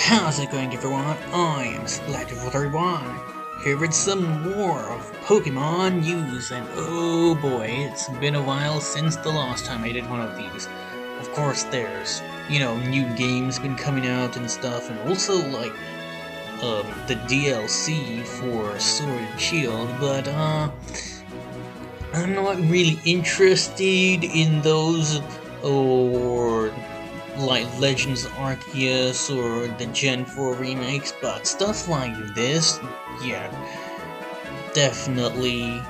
How's it going, everyone? I am Sprigatito, here with some more of Pokemon news, and oh boy, it's been a while since the last time I did one of these. Of course, there's, new games been coming out and stuff, and also, the DLC for Sword and Shield, but, I'm not really interested in those, or like Legends Arceus or the Gen 4 remakes, but stuff like this, yeah, definitely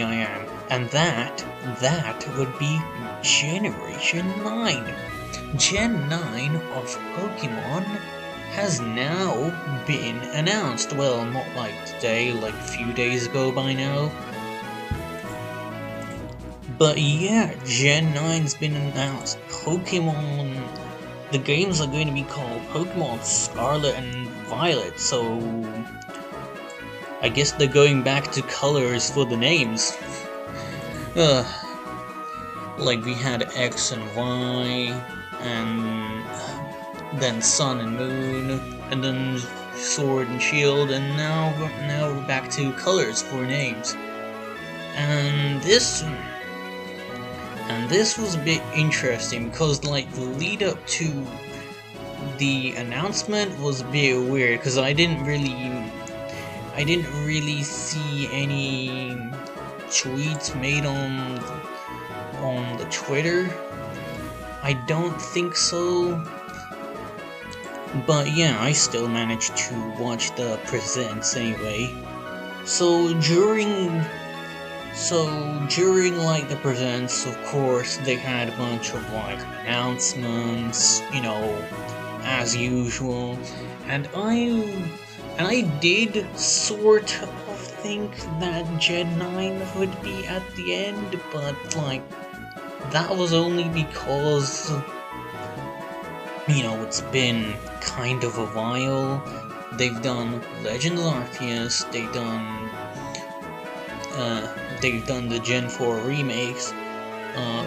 I am. And that would be Generation 9. Gen 9 of Pokemon has now been announced. Well, not like today, like a few days ago by now. But yeah, Gen 9's been announced. The games are going to be called Pokémon Scarlet and Violet, so I guess they're going back to colors for the names. Like we had X and Y, and then Sun and Moon, and then Sword and Shield, and now we're back to colors for names. And this was a bit interesting because, like, the lead up to the announcement was a bit weird because I didn't really see any tweets made on the Twitter. I don't think so. But yeah, I still managed to watch the presents anyway. So during like the presents, of course, they had a bunch of like announcements, as usual, and I did sort of think that Gen 9 would be at the end, but like that was only because it's been kind of a while. They've done Legends Arceus, they've done the Gen 4 remakes,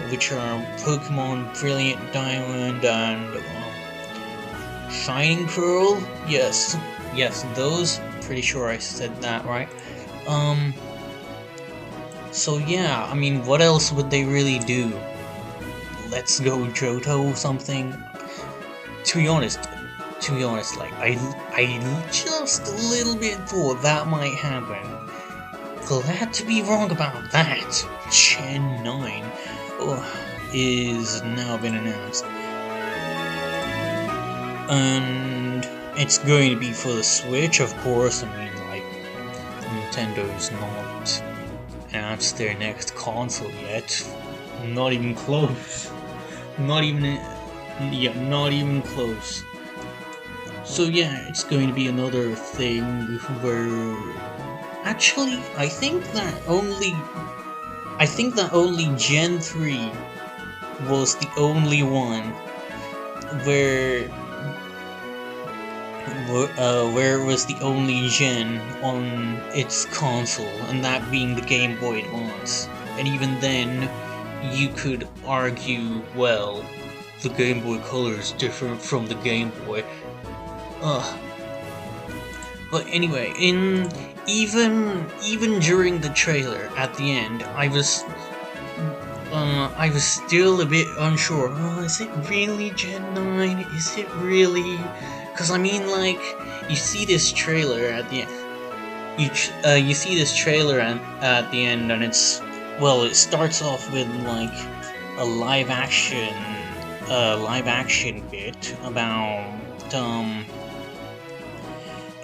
which are Pokemon Brilliant Diamond and Shining Pearl. Yes, those. Pretty sure I said that right. So yeah, I mean, what else would they really do? Let's Go Johto or something? To be honest, like I just a little bit thought that might happen. Glad to be wrong about that. Gen 9 is now been announced. And it's going to be for the Switch, of course. I mean, like, Nintendo's not announced their next console yet. Not even close. Not even close. So yeah, it's going to be another thing where... Actually, I think that only Gen 3 was the only one where it was the only gen on its console, and that being the Game Boy Advance. And even then, you could argue, well, the Game Boy Color is different from the Game Boy. But anyway, even during the trailer at the end, I was still a bit unsure. Is it really Gen 9? Is it really? Because I mean, like, you see this trailer at the end. You see this trailer at the end, and it starts off with like a live action bit about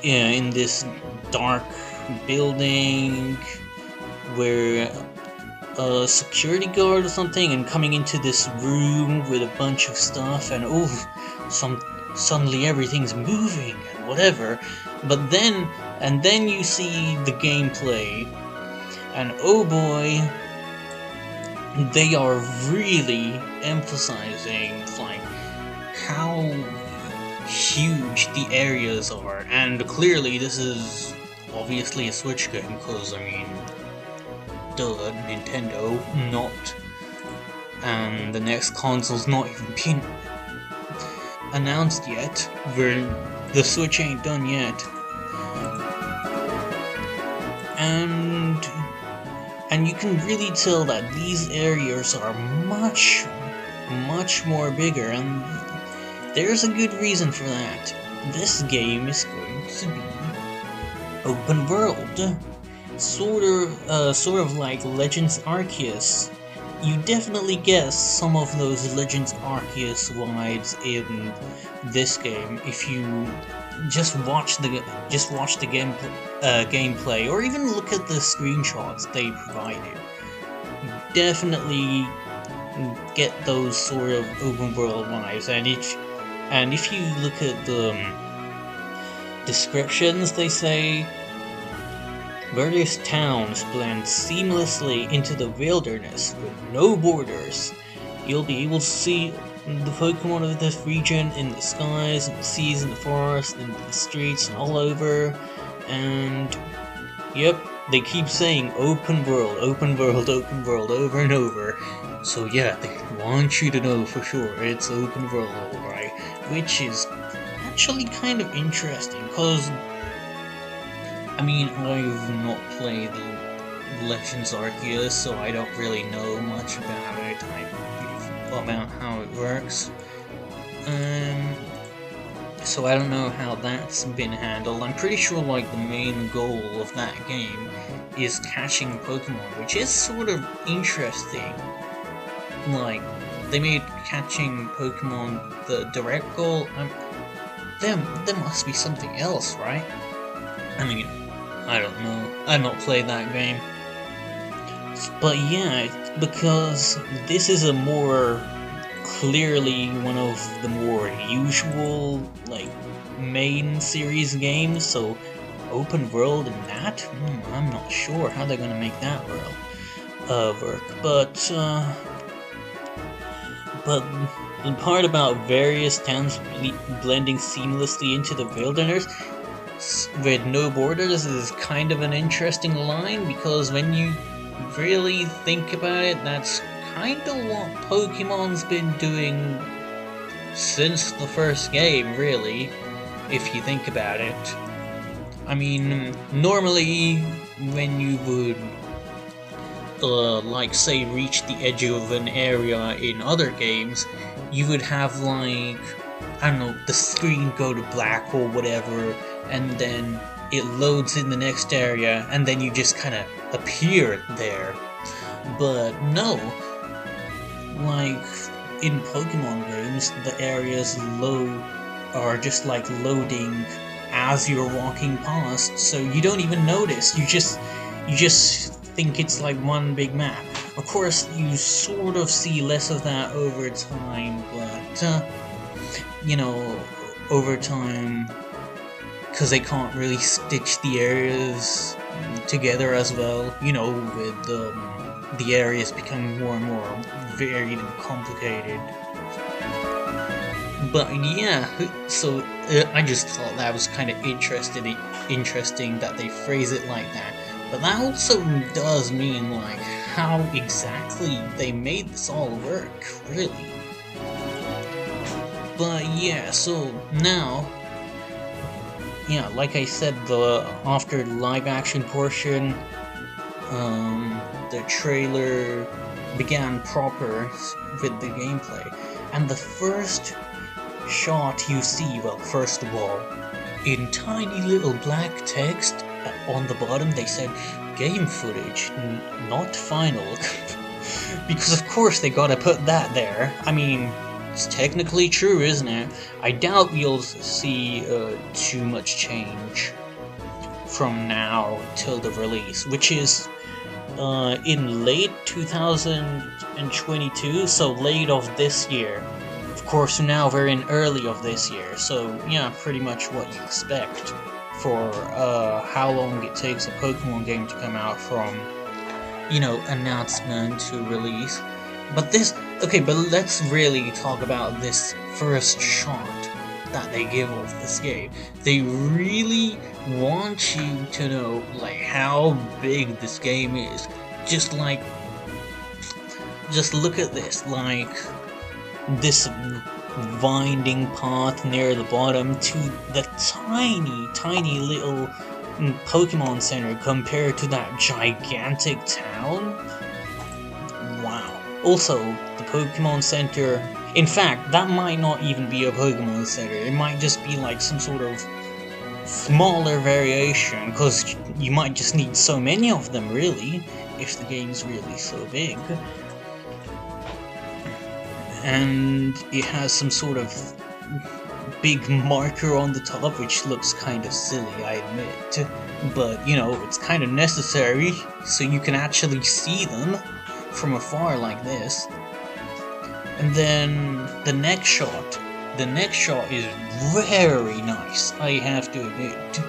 in this dark building where a security guard or something, and coming into this room with a bunch of stuff, and suddenly everything's moving and whatever. But then you see the gameplay, and oh boy, they are really emphasizing like how huge the areas are, and clearly this is obviously a Switch game, because I mean, duh, Nintendo, not, and the next console's not even announced yet. The Switch ain't done yet. And you can really tell that these areas are much more bigger, and there's a good reason for that. This game is going to be open world, sort of like Legends Arceus. You definitely get some of those Legends Arceus vibes in this game if you just watch the gameplay, or even look at the screenshots they provided. You definitely get those sort of open world vibes, and if you look at the descriptions, they say various towns blend seamlessly into the wilderness with no borders. You'll be able to see the Pokemon of this region in the skies, in the seas, in the forest, in the streets, and all over. And yep, they keep saying open world, open world, open world over and over. So yeah, they want you to know for sure it's open world, alright. Which is actually kind of interesting, because I mean, I've not played Legends Arceus, so I don't really know much about it, about how it works. So I don't know how that's been handled. I'm pretty sure like the main goal of that game is catching Pokemon, which is sort of interesting. Like, they made catching Pokemon the direct goal. There must be something else, right? I mean, I don't know. I've not played that game. But yeah, because this is a more clearly one of the more usual, like, main series games, so open world in that? I'm not sure how they're gonna make that work. But the part about various towns blending seamlessly into the wilderness with no borders is kind of an interesting line, because when you really think about it, that's kind of what Pokemon's been doing since the first game, really, if you think about it. I mean, normally when you would like, say, reach the edge of an area in other games, you would have, like, I don't know, the screen go to black or whatever, and then it loads in the next area, and then you just kind of appear there. But no, like, in Pokemon games, the areas are just like loading as you're walking past, so you don't even notice. You just think it's like one big map. Of course, you sort of see less of that over time, but you know, over time, because they can't really stitch the areas together as well, you know, with the areas becoming more and more varied and complicated. But yeah, so I just thought that was kind of interesting that they phrase it like that. But that also does mean, like, how exactly they made this all work, really. But yeah, so now, yeah, like I said, after the live action portion, the trailer began proper with the gameplay, and the first shot you see, well, first of all, in tiny little black text on the bottom, they said game footage, not final. Because of course they gotta put that there. I mean, it's technically true, isn't it? I doubt we'll see too much change from now till the release, which is in late 2022, so late of this year. Of course, now we're in early of this year, so yeah, pretty much what you expect for how long it takes a Pokemon game to come out from, you know, announcement to release. But but let's really talk about this first shot that they give of this game. They really want you to know, like, how big this game is. Just look at this, like, this winding path near the bottom to the tiny little Pokemon Center compared to that gigantic town. Wow. Also, the Pokemon Center, in fact, that might not even be a Pokemon Center, it might just be like some sort of smaller variation, because you might just need so many of them, really, if the game's really so big. And it has some sort of big marker on the top, which looks kind of silly, I admit, but you know, it's kind of necessary so you can actually see them from afar like this. And then the next shot is very nice, I have to admit.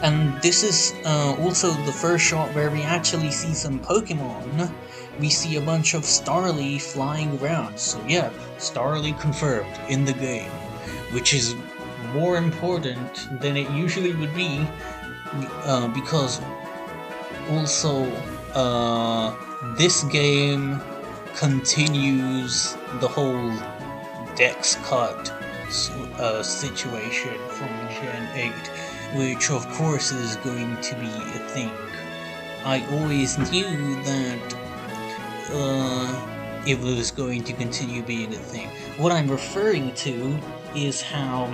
And this is also the first shot where we actually see some Pokemon. We see a bunch of Starly flying around, so yeah, Starly confirmed in the game, which is more important than it usually would be, because also this game continues the whole Dex cut situation from Gen 8, which of course is going to be a thing. I always knew that it was going to continue being a thing. What I'm referring to is how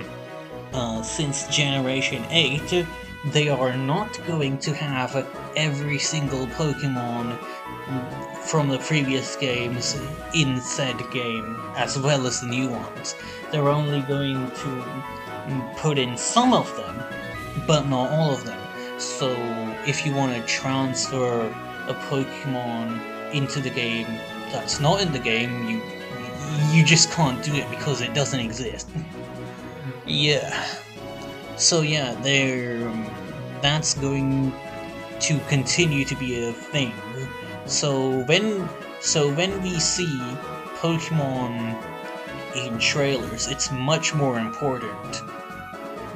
since Generation 8, they are not going to have every single Pokemon from the previous games in said game, as well as the new ones. They're only going to put in some of them, but not all of them. So if you want to transfer a Pokemon into the game that's not in the game, you just can't do it because it doesn't exist. Yeah. So yeah, that's going to continue to be a thing. So when we see Pokemon in trailers, it's much more important,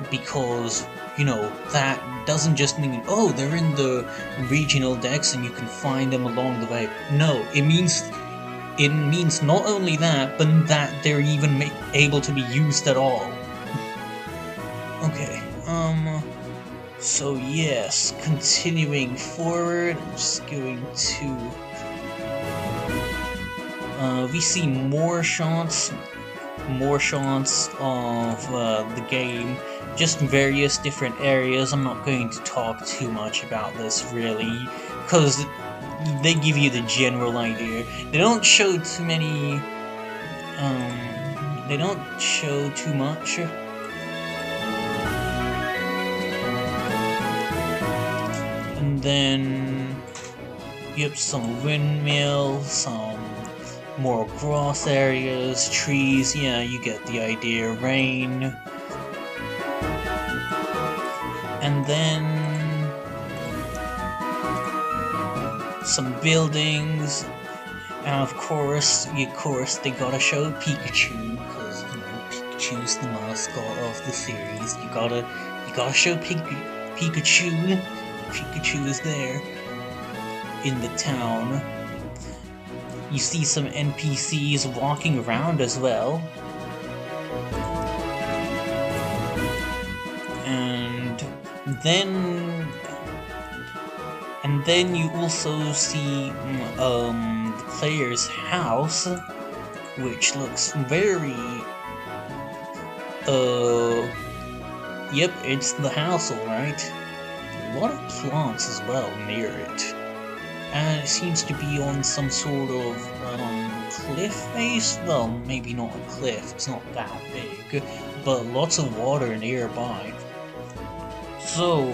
because, you know, that doesn't just mean, oh, they're in the regional decks and you can find them along the way. No, it means not only that, but that they're even able to be used at all. Okay, so yes, continuing forward, I'm just going to, we see more shots of the game, just various different areas. I'm not going to talk too much about this, really, because they give you the general idea. They don't show too many, they don't show too much. And then, yep, some windmills, some more grass areas, trees, yeah, you get the idea, rain. And then some buildings, and of course they gotta show Pikachu, because, you know, Pikachu's the mascot of the series. You gotta show Pikachu. Pikachu is there in the town. You see some NPCs walking around as well. And then you also see the player's house, which looks very yep, it's the house, alright. A lot of plants as well near it. And it seems to be on some sort of cliff face. Well, maybe not a cliff, it's not that big, but lots of water nearby. So,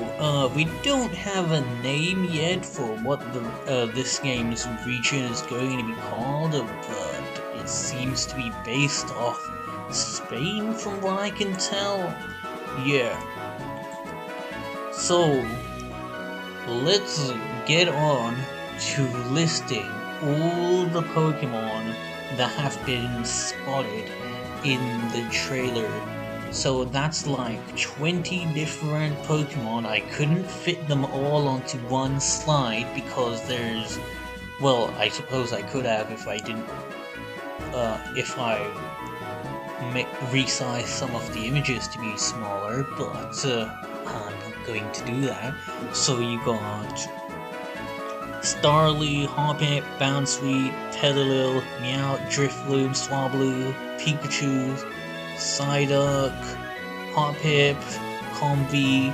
we don't have a name yet for what this game's region is going to be called, but it seems to be based off Spain from what I can tell. Yeah. So, let's get on to listing all the Pokemon that have been spotted in the trailer. So that's like 20 different Pokemon. I couldn't fit them all onto one slide because there's... Well, I suppose I could have if I didn't... if I resize some of the images to be smaller, but I'm not going to do that. So you got Starly, Hoppip, Bounsweet, Petalil, Meowth, Drifloon, Swablu, Pikachu, Psyduck, Hoppip, Comvee,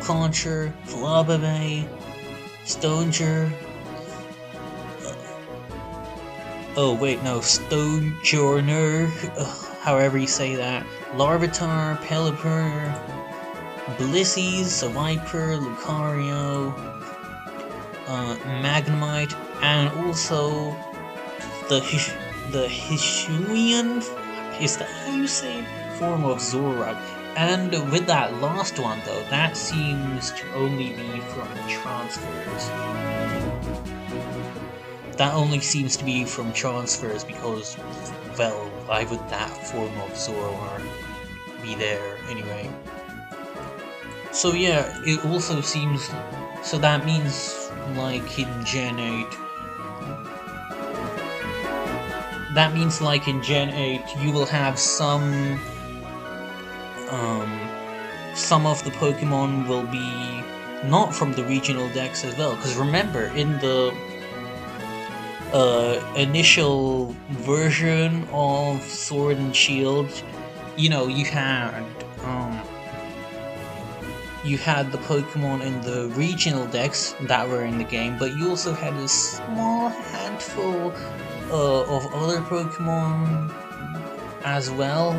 Concher, Flabébé, Stoneger. Oh wait, no, Stonejourner, however you say that. Larvitar, Pelipper, Blissey, Seviper, Lucario, Magnemite, and also the Hisuian, is that how you say it? Form of Zoroark. And with that last one though, that seems to only be from transfers. That only seems to be from transfers because, well, why would that form of Zoroark be there anyway? So yeah, it also seems, so that means like in Gen 8, that means like in Gen 8 you will have some of the Pokemon will be not from the regional decks as well, because remember in the initial version of Sword and Shield, you know, you had the Pokemon in the regional decks that were in the game, but you also had a small handful of other Pokemon as well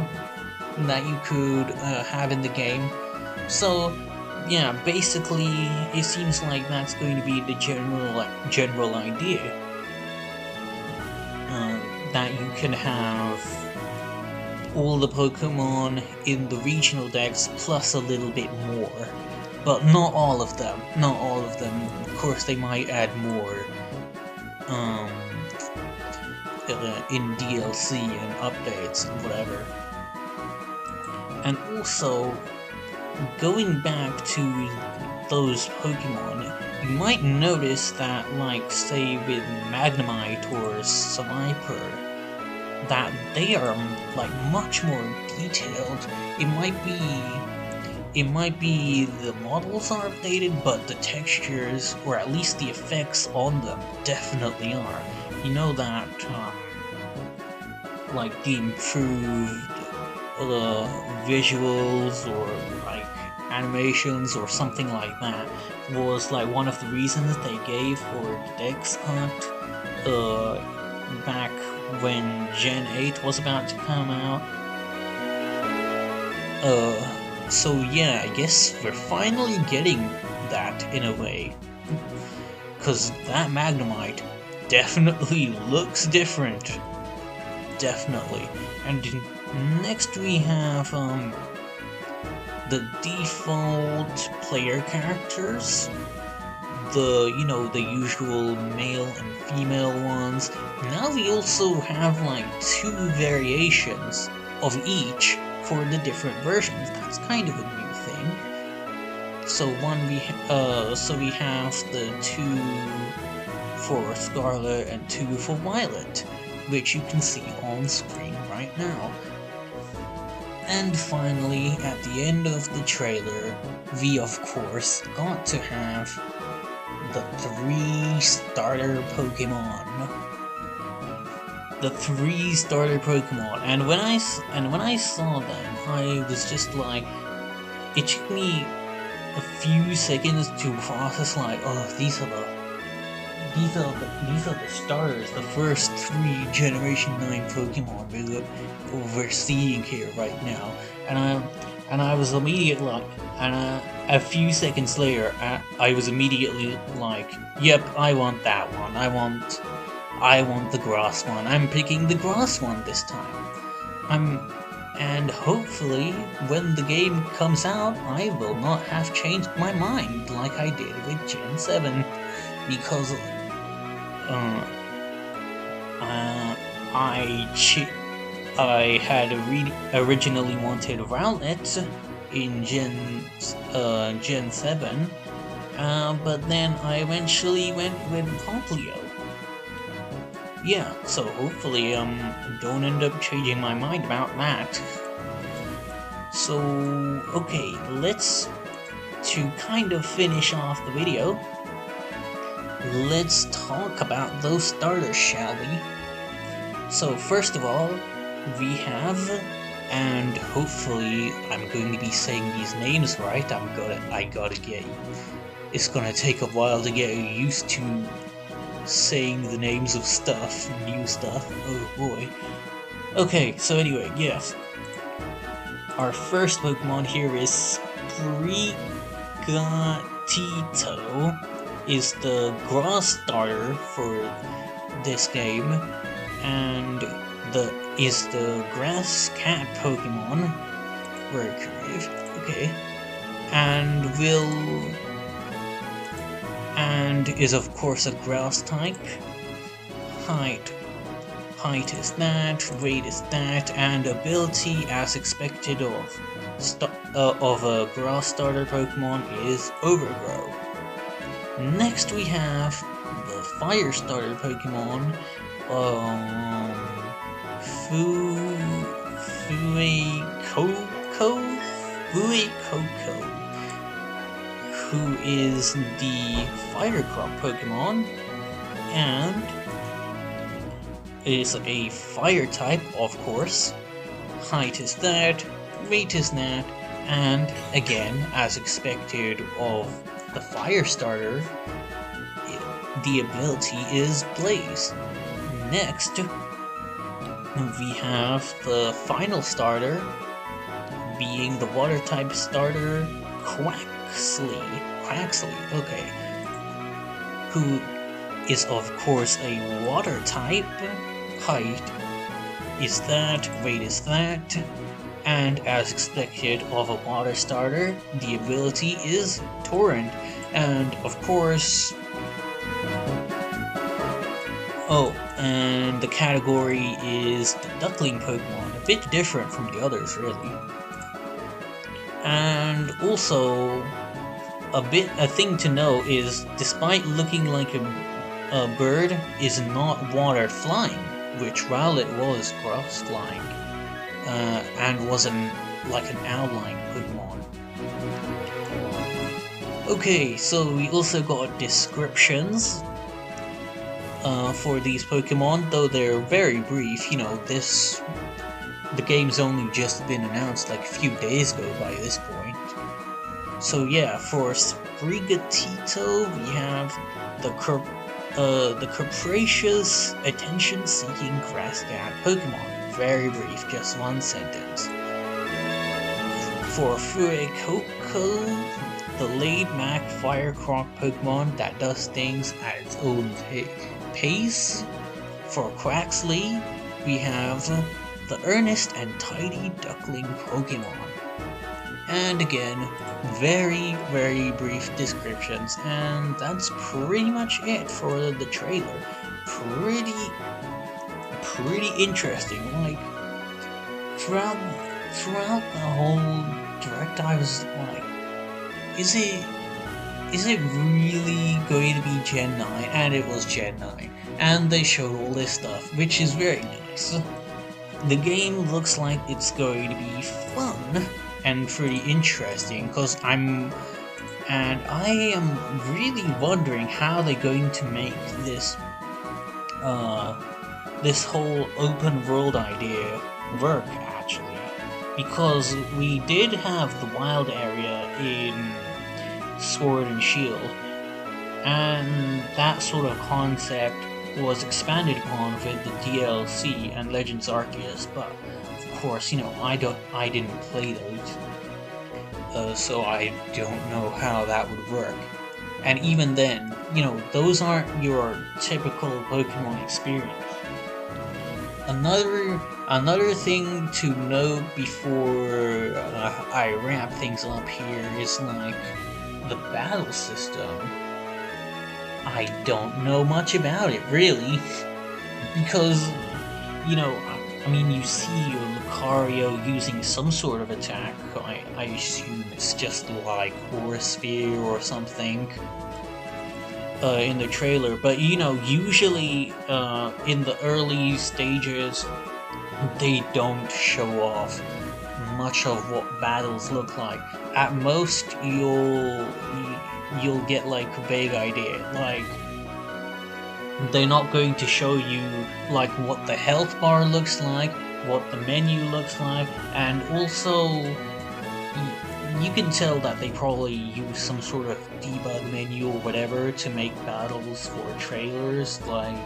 that you could have in the game. So yeah, basically it seems like that's going to be the general idea. That you can have all the Pokemon in the regional decks plus a little bit more. But not all of them. Not all of them. Of course they might add more in DLC and updates and whatever. And also, going back to those Pokemon, you might notice that, like, say with Magnemite or Seviper, that they are, like, much more detailed. It might be the models are updated, but the textures, or at least the effects on them, definitely are. You know that, like, the improved visuals or, like, animations or something like that was like one of the reasons they gave for the Dex cut back when Gen 8 was about to come out. So yeah, I guess we're finally getting that in a way, cause that Magnemite definitely looks different, definitely. And next we have the default player characters, the usual male and female ones. Now we also have like 2 variations of each for the different versions. That's kind of a new thing. So we have the 2 for Scarlet and 2 for Violet, which you can see on screen right now. And finally, at the end of the trailer, we of course got to have the 3 starter Pokemon. The 3 starter Pokemon, and when I saw them, I was just like, it took me a few seconds to process, like, oh, these are the starters, the first 3 Generation 9 Pokemon we're seeing here right now, and I was immediately like, a few seconds later, I was immediately like, yep, I want that one. I want the grass one. I'm picking the grass one this time. And hopefully, when the game comes out, I will not have changed my mind like I did with Gen 7, because I had originally wanted Rowlet in Gen 7, but then I eventually went with MacLeod. yeah, so hopefully don't end up changing my mind about that. So okay, to kind of finish off the video, let's talk about those starters, shall we? So first of all, we have, and hopefully I'm going to be saying these names right. I gotta get. It's gonna take a while to get used to saying the names of stuff, new stuff. Oh boy. Okay, so anyway, yes. Our first Pokemon here is Sprigatito, is the grass starter for this game, and is the grass cat Pokemon. Very creative. Okay. And is of course a grass type. Height is that, weight is that, and ability, as expected of a grass starter Pokemon, is Overgrow. Next we have the fire starter Pokemon, Fuecoco, who is the fire crop Pokemon, and is a fire type, of course. Height is that, weight is that, and again, as expected of the fire starter, the ability is Blaze. Next, we have the final starter, being the water type starter, Quaxly, okay, who is of course a water type. Height is that, weight is that, and as expected of a water starter, the ability is Torrent, and of course... Oh, and the category is the Duckling Pokemon, a bit different from the others really. And also, a thing to know is, despite looking like a bird, is not water flying, which Scarlet was grass flying, and wasn't like an outlying Pokemon. Okay, so we also got descriptions for these Pokemon, though they're very brief. You know, the game's only just been announced like a few days ago by this point. So yeah, for Sprigatito, we have the capricious, attention-seeking grass cat Pokemon. Very brief, just one sentence. For Fuecoco, the laid-back fire crop Pokemon that does things at its own pace. For Quaxly, we have the earnest and tidy duckling Pokemon. And again, very, very brief descriptions, and that's pretty much it for the trailer. Pretty interesting. Like, throughout the whole direct, I was like, is it really going to be Gen 9? And it was Gen 9, and they showed all this stuff, which is very nice. The game looks like it's going to be fun and pretty interesting, I am really wondering how they're going to make this this whole open world idea work, actually, because we did have the wild area in Sword and Shield, and that sort of concept was expanded upon with the DLC and Legends Arceus, but of course, you know, I didn't play those, so I don't know how that would work. And even then, you know, those aren't your typical Pokemon experience. Another thing to note before I wrap things up here is, like, the battle system. I don't know much about it, really, because, you know, I mean, you see your Lucario using some sort of attack. I assume it's just like Aura Sphere or something. in the trailer, but you know, usually in the early stages, they don't show off much of what battles look like. At most, you'll get like a vague idea. Like, they're not going to show you like what the health bar looks like, what the menu looks like, and also you can tell that they probably use some sort of debug menu or whatever to make battles for trailers, like,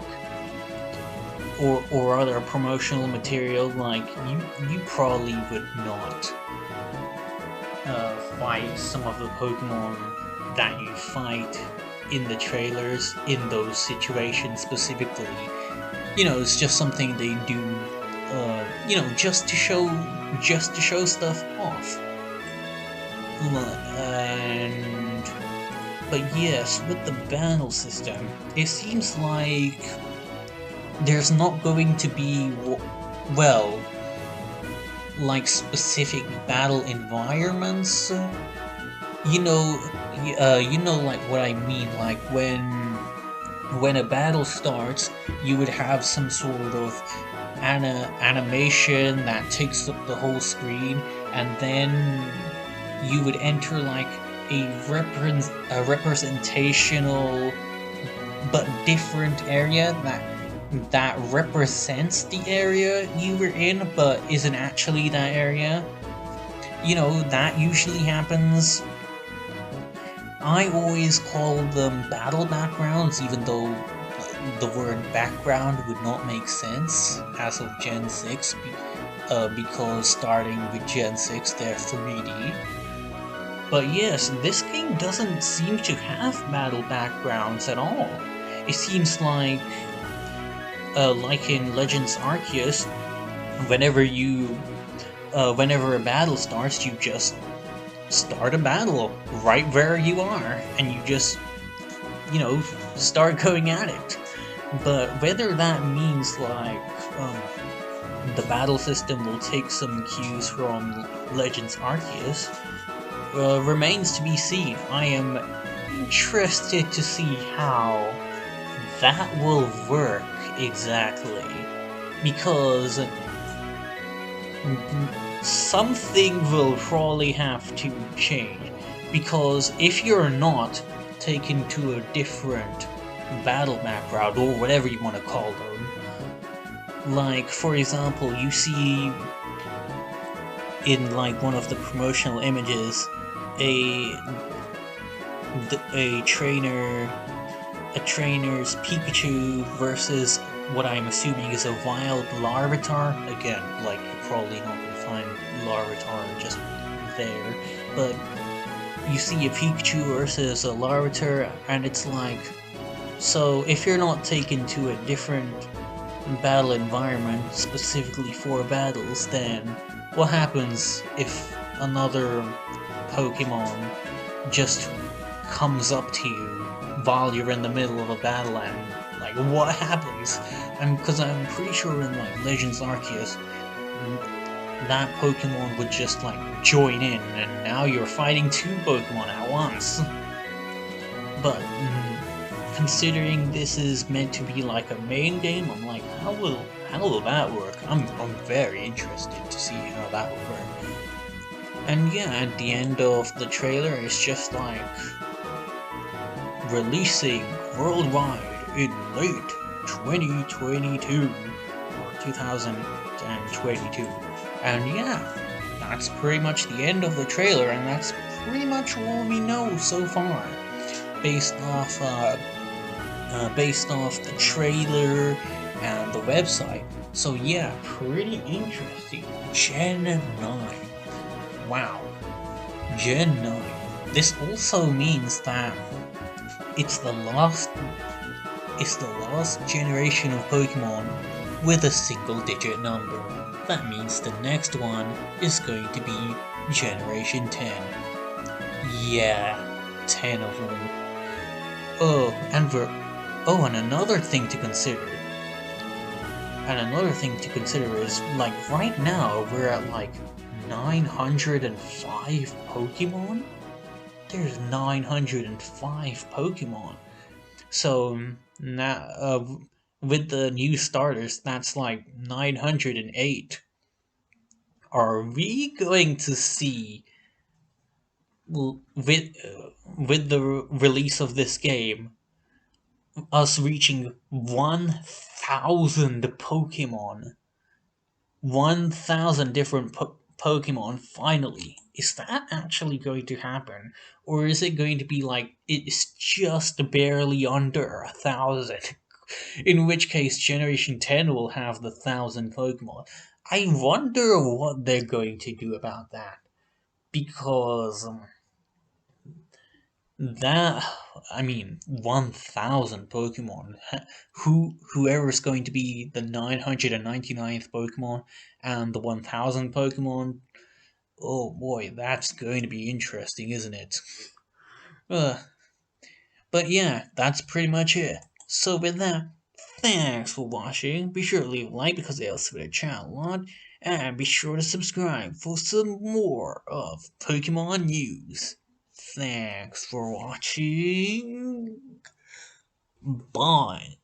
or other promotional material. Like, you probably would not fight some of the Pokemon that you fight in the trailers in those situations specifically. You know, it's just something they do, you know, just to show stuff off. But yes, with the battle system, it seems like there's not going to be, well, like specific battle environments. You know, like what I mean. Like when a battle starts, you would have some sort of animation that takes up the whole screen, and then you would enter like a representational but different area that represents the area you were in but isn't actually that area. You know, that usually happens. I always call them battle backgrounds, even though the word background would not make sense as of Gen 6, because starting with Gen 6 they're 3D. But yes, this game doesn't seem to have battle backgrounds at all. It seems like in Legends Arceus, whenever a battle starts, you just start a battle right where you are, and you just, you know, start going at it. But whether that means like the battle system will take some cues from Legends Arceus remains to be seen. I am interested to see how that will work exactly, because something will probably have to change. Because if you're not taken to a different battle background, or whatever you want to call them, like, for example, you see in like one of the promotional images a trainer's Pikachu versus what I'm assuming is a wild Larvitar. Again, like, you're probably not gonna find Larvitar just there, but you see a Pikachu versus a Larvitar, and it's like, so if you're not taken to a different battle environment specifically for battles, then what happens if another Pokemon just comes up to you while you're in the middle of a battle, and like, what happens? Because I'm pretty sure in like Legends Arceus, that Pokemon would just like join in, and now you're fighting two Pokemon at once. But considering this is meant to be like a main game, I'm like, how will that work? I'm very interested to see how that will work. And yeah, at the end of the trailer, it's just like, releasing worldwide in late 2022 or 2022. And yeah, that's pretty much the end of the trailer, and that's pretty much all we know so far, based off the trailer and the website. So yeah, pretty interesting. Gen 9. Wow. Gen 9. This also means that it's the last generation of Pokemon with a single-digit number. That means the next one is going to be Generation 10. Yeah, 10 of them. And another thing to consider. Is, like, right now we're at like 905 Pokemon? There's 905 Pokemon. So now, with the new starters, that's like 908. Are we going to see with the release of this game us reaching 1,000 Pokemon? 1,000 different Pokemon finally. Is that actually going to happen? Or is it going to be like it's just barely under 1,000? In which case, Generation 10 will have the 1,000 Pokemon. I wonder what they're going to do about that. Because that, I mean, 1,000 Pokemon. Whoever's going to be the 999th Pokemon and the 1,000 Pokemon. Oh boy, that's going to be interesting, isn't it? Uh, but yeah, that's pretty much it. So with that, thanks for watching. Be sure to leave a like because it helps with the channel a lot. And be sure to subscribe for some more of Pokemon news. Thanks for watching. Bye.